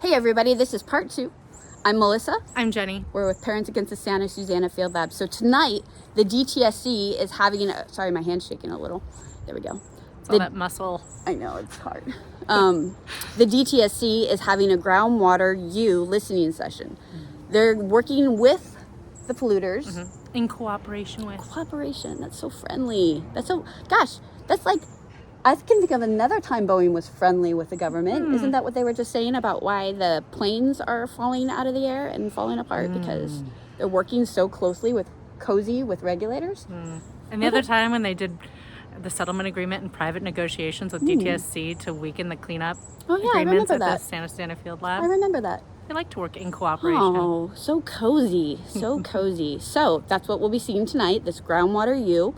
Hey everybody, this is part 2. I'm Melissa. I'm Jenny. We're with Parents Against the Susana Field Lab. So tonight, the DTSC is having sorry, my hand's shaking a little. There we go. It's all that muscle. I know, it's hard. The DTSC is having a Groundwater U listening session. They're working with the polluters. In cooperation with. Cooperation, that's so friendly. That's like, I can think of another time Boeing was friendly with the government. Isn't that what they were just saying about why the planes are falling out of the air and falling apart? Because they're working so closely with regulators. And the other time when they did the settlement agreement and private negotiations with DTSC to weaken the cleanup agreements at the Susana Field Lab. I remember that. They like to work in cooperation. Oh, so cozy, so cozy. So that's what we'll be seeing tonight, this Groundwater U,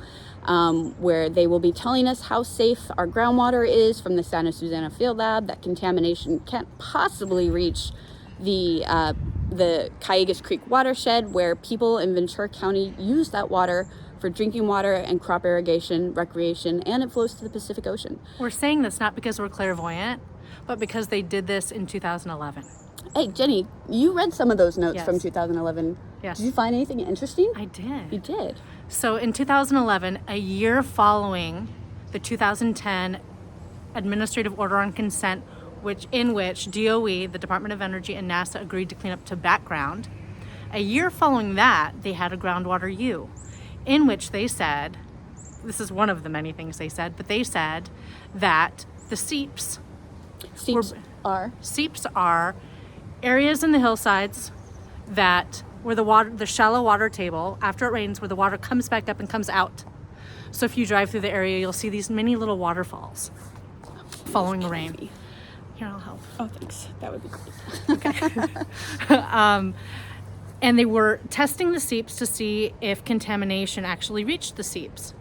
where they will be telling us how safe our groundwater is from the Santa Susana Field Lab, that contamination can't possibly reach the Callegas Creek watershed, where people in Ventura County use that water for drinking water and crop irrigation, recreation, and it flows to the Pacific Ocean. We're saying this not because we're clairvoyant, but because they did this in 2011. Hey, Jenny, you read some of those notes from 2011. Yes. Did you find anything interesting? I did. You did? So in 2011, a year following the 2010 Administrative Order on Consent, in which DOE, the Department of Energy, and NASA agreed to clean up to background, a year following that, they had a Groundwater U, in which they said, this is one of the many things they said, but they said that the seeps are areas in the hillsides that where the shallow water table, after it rains, where the water comes back up and comes out. So if you drive through the area, you'll see these mini little waterfalls following the rain. Here, I'll help. Oh, thanks. That would be great. Okay. And they were testing the seeps to see if contamination actually reached the seeps.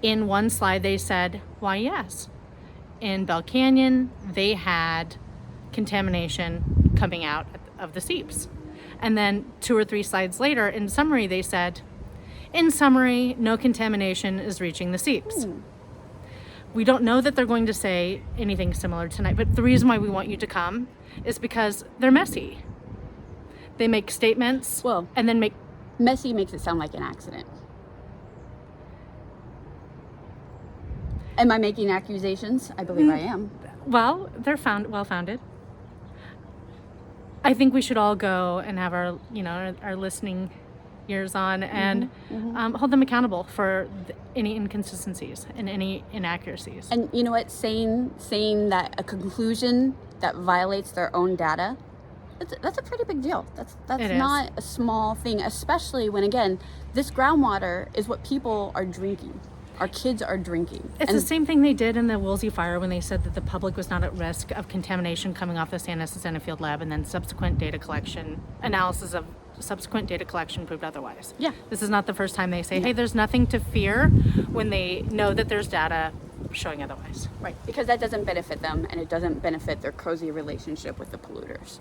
In one slide, they said, why, yes. In Bell Canyon, they had contamination coming out of the seeps. And then 2 or 3 slides later, in summary, they said, in summary, no contamination is reaching the seeps. We don't know that they're going to say anything similar tonight, but the reason why we want you to come is because they're messy. They make statements and then Messy makes it sound like an accident. Am I making accusations? I believe I am. Well, they're well-founded. I think we should all go and have our listening ears on and hold them accountable for any inconsistencies and any inaccuracies. And you know what? Saying that a conclusion that violates their own data, that's a pretty big deal. That's not a small thing, especially when, again, this groundwater is what people are drinking. Our kids are drinking. It's the same thing they did in the Woolsey fire when they said that the public was not at risk of contamination coming off the Santa Susana Field Lab, and then analysis of subsequent data collection proved otherwise. Yeah. This is not the first time they say, hey, there's nothing to fear, when they know that there's data showing otherwise. Right, because that doesn't benefit them, and it doesn't benefit their cozy relationship with the polluters,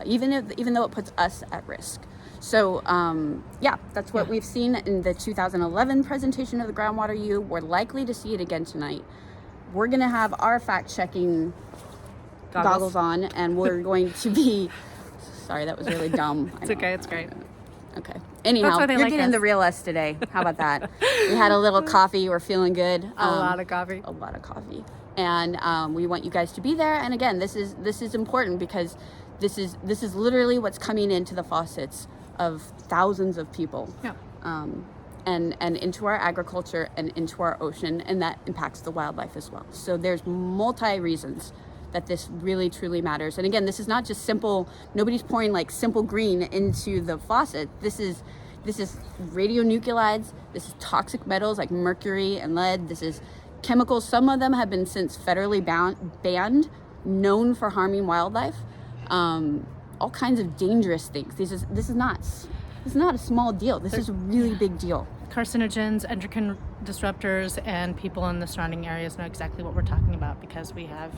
even though it puts us at risk. So, that's what we've seen in the 2011 presentation of the Groundwater U. We're likely to see it again tonight. We're going to have our fact-checking goggles on, and we're going to be... Sorry, that was really dumb. It's okay, it's great. Okay. Anyhow, you're like getting the real us today. How about that? We had a little coffee. We're feeling good. A lot of coffee. A lot of coffee. And we want you guys to be there. And again, this is important because this is literally what's coming into the faucets of thousands of people. Yeah. And into our agriculture and into our ocean, and that impacts the wildlife as well. So there's multi-reasons that this really truly matters. And again, this is not just simple, nobody's pouring like simple green into the faucet. This is radionuclides, this is toxic metals like mercury and lead, this is chemicals. Some of them have been since federally banned, known for harming wildlife. All kinds of dangerous things. This is not a small deal. This is a really big deal. Carcinogens, endocrine disruptors, and people in the surrounding areas know exactly what we're talking about because we have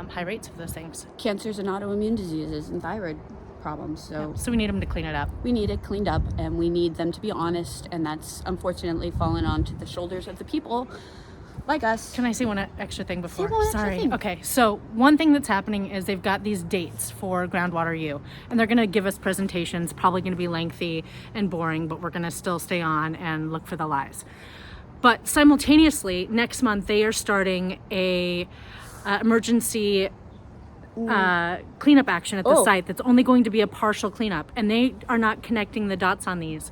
high rates of those things. Cancers and autoimmune diseases and thyroid problems. So we need them to clean it up. We need it cleaned up, and we need them to be honest, and that's unfortunately fallen onto the shoulders of the people like us. Can I say one extra thing before? Say one extra Sorry. thing. Okay, so one thing that's happening is they've got these dates for Groundwater U, and they're going to give us presentations, probably going to be lengthy and boring, but we're going to still stay on and look for the lives. But simultaneously, next month, they are starting a emergency cleanup action at the site that's only going to be a partial cleanup, and they are not connecting the dots on these,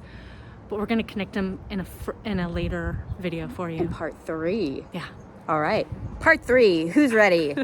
but we're going to connect them in a later video for you. In part 3. Yeah. All right. Part 3. Who's ready?